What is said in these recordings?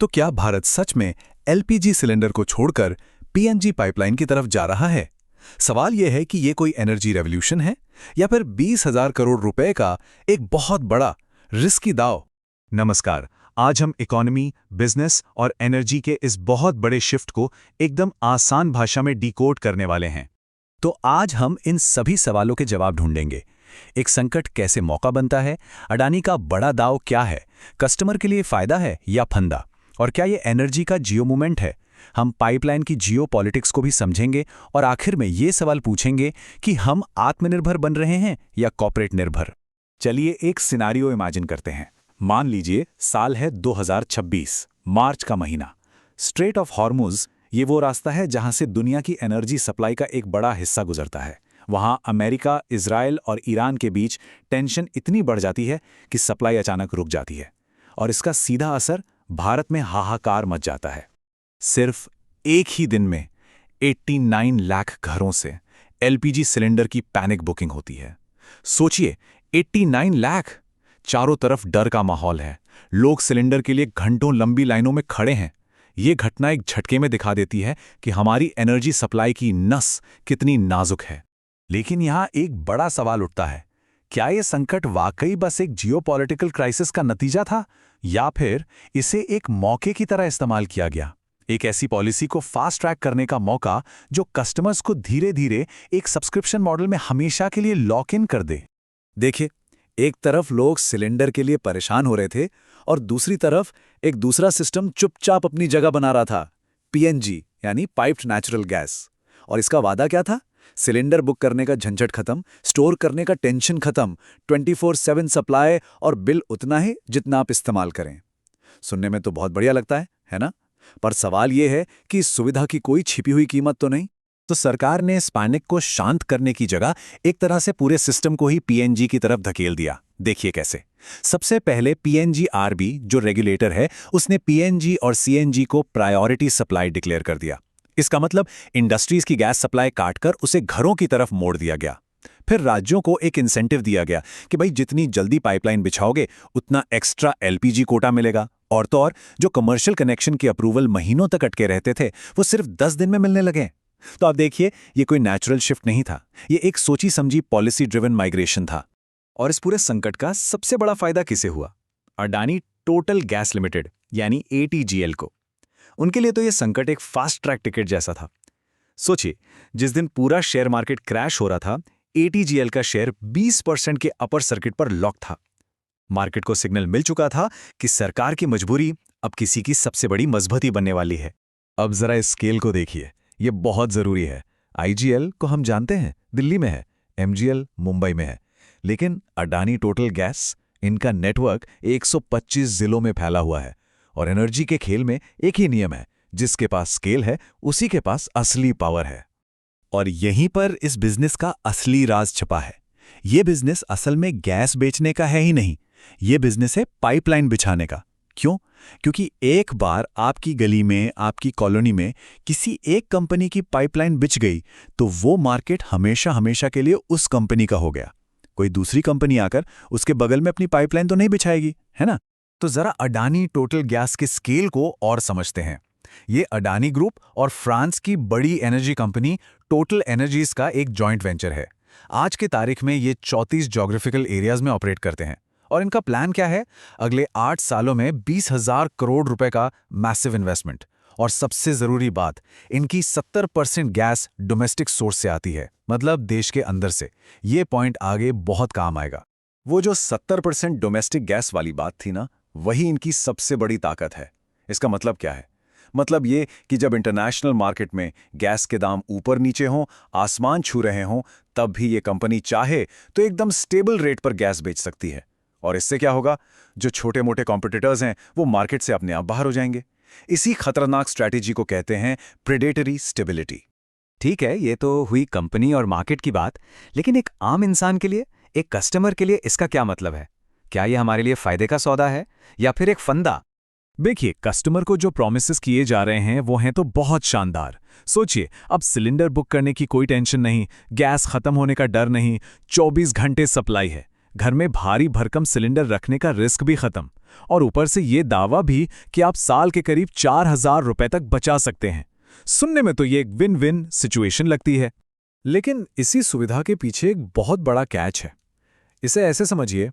तो क्या भारत सच में एलपीजी सिलेंडर को छोड़कर पीएनजी पाइपलाइन की तरफ जा रहा है? सवाल यह है कि ये कोई एनर्जी रेवोल्यूशन है या फिर 20,000 करोड़ रुपए का एक बहुत बड़ा रिस्की दाव। नमस्कार। आज हम इकोनॉमी, बिजनेस और एनर्जी के इस बहुत बड़े शिफ्ट को एकदम आसान भाषा में डिकोड करने वाले हैं। तो आज हम इन सभी सवालों के जवाब ढूंढेंगे। एक संकट कैसे मौका बनता है, अडानी का बड़ा दाव क्या है, कस्टमर के लिए फायदा है या फंदा, और क्या ये एनर्जी का जियो मूवमेंट है। हम पाइपलाइन की जियो पॉलिटिक्स को भी समझेंगे और आखिर में ये सवाल पूछेंगे कि हम आत्मनिर्भर बन रहे हैं या कॉर्पोरेट निर्भर। चलिए एक सिनारियो इमेजिन करते हैं। मान लीजिए साल है 2026, मार्च का महीना। स्ट्रेट ऑफ हॉर्मुज ये वो रास्ता है जहां से दुनिया की एनर्जी सप्लाई का एक बड़ा हिस्सा गुजरता है। वहां अमेरिका, इजराइल और ईरान के बीच टेंशन इतनी बढ़ जाती है कि सप्लाई अचानक रुक जाती है और इसका सीधा असर भारत में हाहाकार मच जाता है। सिर्फ एक ही दिन में 89 लाख घरों से एलपीजी सिलेंडर की पैनिक बुकिंग होती है। सोचिए, 89 लाख! चारों तरफ डर का माहौल है। लोग सिलेंडर के लिए घंटों लंबी लाइनों में खड़े हैं। ये घटना एक झटके में दिखा देती है कि हमारी एनर्जी सप्लाई की नस कितनी नाजुक है। लेकिन यहाँ एक बड़ा सवाल उठता है, क्या ये संकट वाकई बस एक जियोपॉलिटिकल क्राइसिस का नतीजा था या फिर इसे एक मौके की तरह इस्तेमाल किया गया, एक ऐसी पॉलिसी को फास्ट ट्रैक करने का मौका जो कस्टमर्स को धीरे धीरे एक सब्सक्रिप्शन मॉडल में हमेशा के लिए लॉक इन कर दे। देखिए, एक तरफ लोग सिलेंडर के लिए परेशान हो रहे थे और दूसरी तरफ एक दूसरा सिस्टम चुपचाप अपनी जगह बना रहा था, पीएनजी यानी पाइप्ड नेचुरल गैस। और इसका वादा क्या था? सिलेंडर बुक करने का झंझट खत्म, स्टोर करने का टेंशन खत्म, 24/7 सप्लाई और बिल उतना ही जितना आप इस्तेमाल करें। सुनने में तो बहुत बढ़िया लगता है ना? पर सवाल यह है कि इस सुविधा की कोई छिपी हुई कीमत तो नहीं। तो सरकार ने इस पैनिक को शांत करने की जगह एक तरह से पूरे सिस्टम को ही पीएनजी की तरफ धकेल दिया। देखिए कैसे। सबसे पहले पीएनजीआरबी जो रेगुलेटर है, उसने पीएनजी और सीएनजी को प्रायोरिटी सप्लाई डिक्लेयर कर दिया। इसका मतलब इंडस्ट्रीज की गैस सप्लाई काटकर उसे घरों की तरफ मोड़ दिया गया। फिर राज्यों को एक इंसेंटिव दिया गया कि भाई जितनी जल्दी पाइपलाइन बिछाओगे उतना एक्स्ट्रा एलपीजी कोटा मिलेगा। और तो और जो कमर्शियल कनेक्शन की अप्रूवल महीनों तक अटके रहते थे वो सिर्फ 10 दिन में मिलने लगे। तो आप देखिए, ये कोई नेचुरल शिफ्ट नहीं था, ये एक सोची समझी पॉलिसी ड्रिवन माइग्रेशन था। और इस पूरे संकट का सबसे बड़ा फायदा किसे हुआ? अडानी टोटल गैस लिमिटेड यानी एटीजीएल को। उनके लिए तो ये संकट एक फास्ट ट्रैक टिकट जैसा था। सोचिए, जिस दिन पूरा शेयर मार्केट क्रैश हो रहा था, एटीजीएल का शेयर 20% के अपर सर्किट पर लॉक था। मार्केट को सिग्नल मिल चुका था कि सरकार की मजबूरी अब किसी की सबसे बड़ी मजबूती बनने वाली है। अब जरा इस स्केल को देखिए, ये बहुत जरूरी है। आईजीएल को हम जानते हैं, दिल्ली में है, एमजीएल मुंबई में है, लेकिन अडानी टोटल गैस, इनका नेटवर्क 125 जिलों में फैला हुआ है। और एनर्जी के खेल में एक ही नियम है, जिसके पास स्केल है उसी के पास असली पावर है। और यहीं पर इस बिजनेस का असली राज छुपा है। ये बिजनेस असल में गैस बेचने का है ही नहीं, ये बिजनेस है पाइपलाइन बिछाने का। क्यों? क्योंकि एक बार आपकी गली में, आपकी कॉलोनी में किसी एक कंपनी की पाइपलाइन बिछ गई तो वो मार्केट हमेशा हमेशा के लिए उस कंपनी का हो गया। कोई दूसरी कंपनी आकर उसके बगल में अपनी पाइपलाइन तो नहीं बिछाएगी, है ना? तो जरा अडानी टोटल गैस के स्केल को और समझते हैं। ये अडानी ग्रुप और फ्रांस की बड़ी एनर्जी कंपनी टोटल एनर्जीज का एक जॉइंट वेंचर है। आज की तारीख में ये 34 ज्योग्राफिकल एरियाज में ऑपरेट करते हैं। और इनका प्लान क्या है? अगले 8 सालों में 20,000 करोड़ रुपए का मैसिव इन्वेस्टमेंट। और सबसे जरूरी बात, इनकी 70% गैस डोमेस्टिक सोर्स से आती है, मतलब देश के अंदर से। ये पॉइंट आगे बहुत काम आएगा। वो जो 70% डोमेस्टिक गैस वाली बात थी ना, वही इनकी सबसे बड़ी ताकत है। इसका मतलब क्या है? मतलब ये कि जब इंटरनेशनल मार्केट में गैस के दाम ऊपर नीचे हों, आसमान छू रहे हों, तब भी ये कंपनी चाहे तो एकदम स्टेबल रेट पर गैस बेच सकती है। और इससे क्या होगा? जो छोटे मोटे कॉम्पिटिटर्स हैं वो मार्केट से अपने आप बाहर हो जाएंगे। इसी खतरनाक स्ट्रैटेजी को कहते हैं प्रेडेटरी स्टेबिलिटी। ठीक है, ये तो हुई कंपनी और मार्केट की बात, लेकिन एक आम इंसान के लिए, एक कस्टमर के लिए इसका क्या मतलब है? क्या ये हमारे लिए फायदे का सौदा है या फिर एक फंदा? देखिए, कस्टमर को जो प्रॉमिसेस किए जा रहे हैं वो हैं तो बहुत शानदार। सोचिए, अब सिलेंडर बुक करने की कोई टेंशन नहीं, गैस खत्म होने का डर नहीं, 24 घंटे सप्लाई है। घर में भारी भरकम सिलेंडर रखने का रिस्क भी खत्म, और ऊपर से ये दावा भी कि आप साल के करीब 4,000 रुपए तक बचा सकते हैं। सुनने में तो ये एक विन विन सिचुएशन लगती है। लेकिन इसी सुविधा के पीछे एक बहुत बड़ा कैच है। इसे ऐसे समझिए,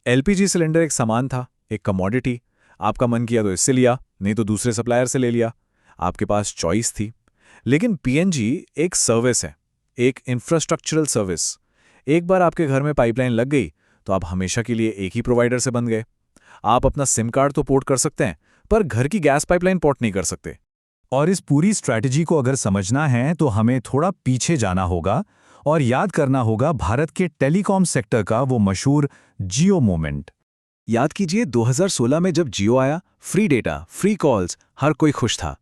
एलपीजी सिलेंडर एक सामान था, एक कमोडिटी। आपका मन किया तो इससे लिया, नहीं तो दूसरे सप्लायर से ले लिया। आपके पास चॉइस थी। लेकिन पीएनजी एक सर्विस है, एक इंफ्रास्ट्रक्चरल सर्विस। एक बार आपके घर में पाइपलाइन लग गई तो आप हमेशा के लिए एक ही प्रोवाइडर से बंध गए। आप अपना सिम कार्ड तो पोर्ट कर सकते हैं, पर घर की गैस पाइपलाइन पोर्ट नहीं कर सकते। और इस पूरी स्ट्रैटेजी को अगर समझना है तो हमें थोड़ा पीछे जाना होगा और याद करना होगा भारत के टेलीकॉम सेक्टर का वो मशहूर जियो मोमेंट। याद कीजिए 2016 में जब जियो आया, फ्री डेटा, फ्री कॉल्स, हर कोई खुश था।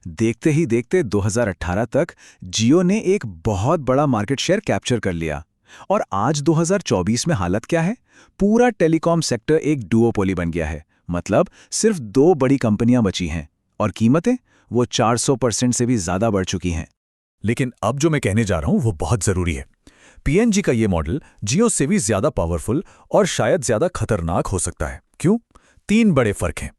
देखते ही देखते 2018 तक जियो ने एक बहुत बड़ा मार्केट शेयर कैप्चर कर लिया। और आज 2024 में हालत क्या है? पूरा टेलीकॉम सेक्टर एक डुओपोली बन गया है। मतलब सिर्फ 2 बड़ी कंपनियां बची हैं, और कीमतें वो 400% से भी ज्यादा बढ़ चुकी हैं। लेकिन अब जो मैं कहने जा रहा हूं वो बहुत जरूरी है। पीएनजी का ये मॉडल जियो से भी ज्यादा पावरफुल और शायद ज्यादा खतरनाक हो सकता है। क्यों? 3 बड़े फर्क हैं।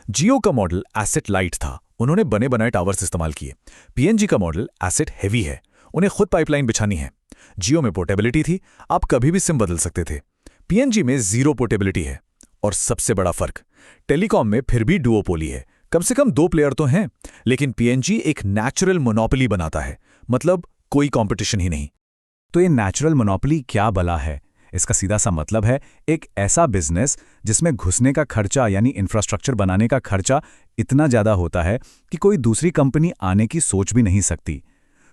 जियो का मॉडल एसेट लाइट था, उन्होंने बने बनाए टावर्स इस्तेमाल किए। पीएनजी का मॉडल एसेट हेवी है, उन्हें खुद पाइपलाइन बिछानी है। जियो में पोर्टेबिलिटी थी, आप कभी भी सिम बदल सकते थे। पीएनजी में जीरो पोर्टेबिलिटी है। और सबसे बड़ा फर्क, टेलीकॉम में फिर भी डुओपोली है, कम से कम 2 प्लेयर तो हैं, लेकिन पीएनजी एक नेचुरल मोनोपोली बनाता है, मतलब कोई कंपटीशन ही नहीं। तो ये नेचुरल मोनोपोली क्या भला है? इसका सीधा सा मतलब है एक ऐसा बिजनेस जिसमें घुसने का खर्चा यानी इंफ्रास्ट्रक्चर बनाने का खर्चा इतना ज्यादा होता है कि कोई दूसरी कंपनी आने की सोच भी नहीं सकती।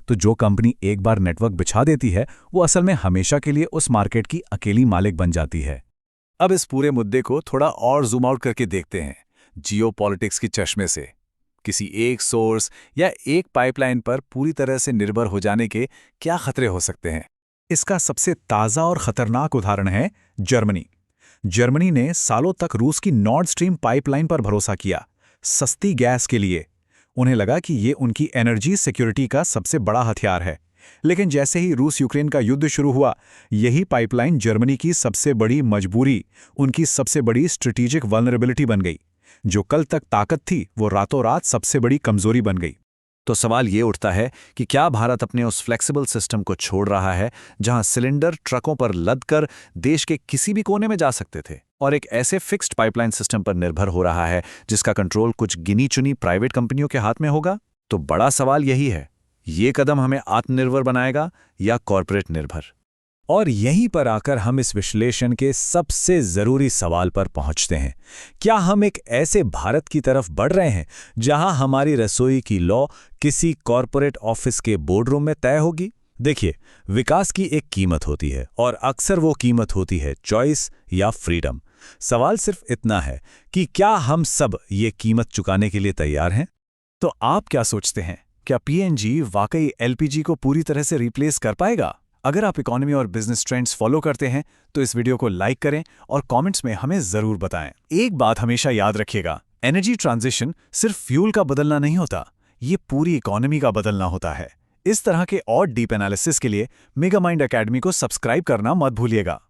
तो जो कंपनी एक बार नेटवर्क बिछा देती है वो असल में हमेशा के लिए उस मार्केट की अकेली मालिक बन जाती है। अब इस पूरे मुद्दे को थोड़ा और जूम आउट करके देखते हैं, जियोपॉलिटिक्स की चश्मे से। किसी एक सोर्स या एक पाइपलाइन पर पूरी तरह से निर्भर हो जाने के क्या खतरे हो सकते हैं? इसका सबसे ताज़ा और खतरनाक उदाहरण है जर्मनी। जर्मनी ने सालों तक रूस की नॉर्ड स्ट्रीम पाइपलाइन पर भरोसा किया, सस्ती गैस के लिए। उन्हें लगा कि ये उनकी एनर्जी सिक्योरिटी का सबसे बड़ा हथियार है। लेकिन जैसे ही रूस यूक्रेन का युद्ध शुरू हुआ, यही पाइपलाइन जर्मनी की सबसे बड़ी मजबूरी, उनकी सबसे बड़ी स्ट्रेटेजिक वल्नरेबिलिटी बन गई। जो कल तक ताकत थी वो रातों रात सबसे बड़ी कमजोरी बन गई। तो सवाल ये उठता है कि क्या भारत अपने उस फ्लेक्सिबल सिस्टम को छोड़ रहा है जहां सिलेंडर ट्रकों पर लदकर देश के किसी भी कोने में जा सकते थे, और एक ऐसे फिक्स्ड पाइपलाइन सिस्टम पर निर्भर हो रहा है जिसका कंट्रोल कुछ गिनी चुनी प्राइवेट कंपनियों के हाथ में होगा? तो बड़ा सवाल यही है, ये कदम हमें आत्मनिर्भर बनाएगा या कॉर्पोरेट निर्भर? और यहीं पर आकर हम इस विश्लेषण के सबसे जरूरी सवाल पर पहुंचते हैं। क्या हम एक ऐसे भारत की तरफ बढ़ रहे हैं जहां हमारी रसोई की लॉ किसी कॉर्पोरेट ऑफिस के बोर्डरूम में तय होगी? देखिए, विकास की एक कीमत होती है और अक्सर वो कीमत होती है चॉइस या फ्रीडम। सवाल सिर्फ इतना है कि क्या हम सब ये कीमत चुकाने के लिए तैयार हैं? तो आप क्या सोचते हैं? क्या पीएनजी वाकई एलपीजी को पूरी तरह से रिप्लेस कर पाएगा? अगर आप इकोनॉमी और बिजनेस ट्रेंड्स फॉलो करते हैं तो इस वीडियो को लाइक करें और कमेंट्स में हमें जरूर बताएं। एक बात हमेशा याद रखिएगा, एनर्जी ट्रांजिशन सिर्फ फ्यूल का बदलना नहीं होता, ये पूरी इकोनॉमी का बदलना होता है। इस तरह के और डीप एनालिसिस के लिए मेगा माइंड अकेडमी को सब्सक्राइब करना मत भूलिएगा।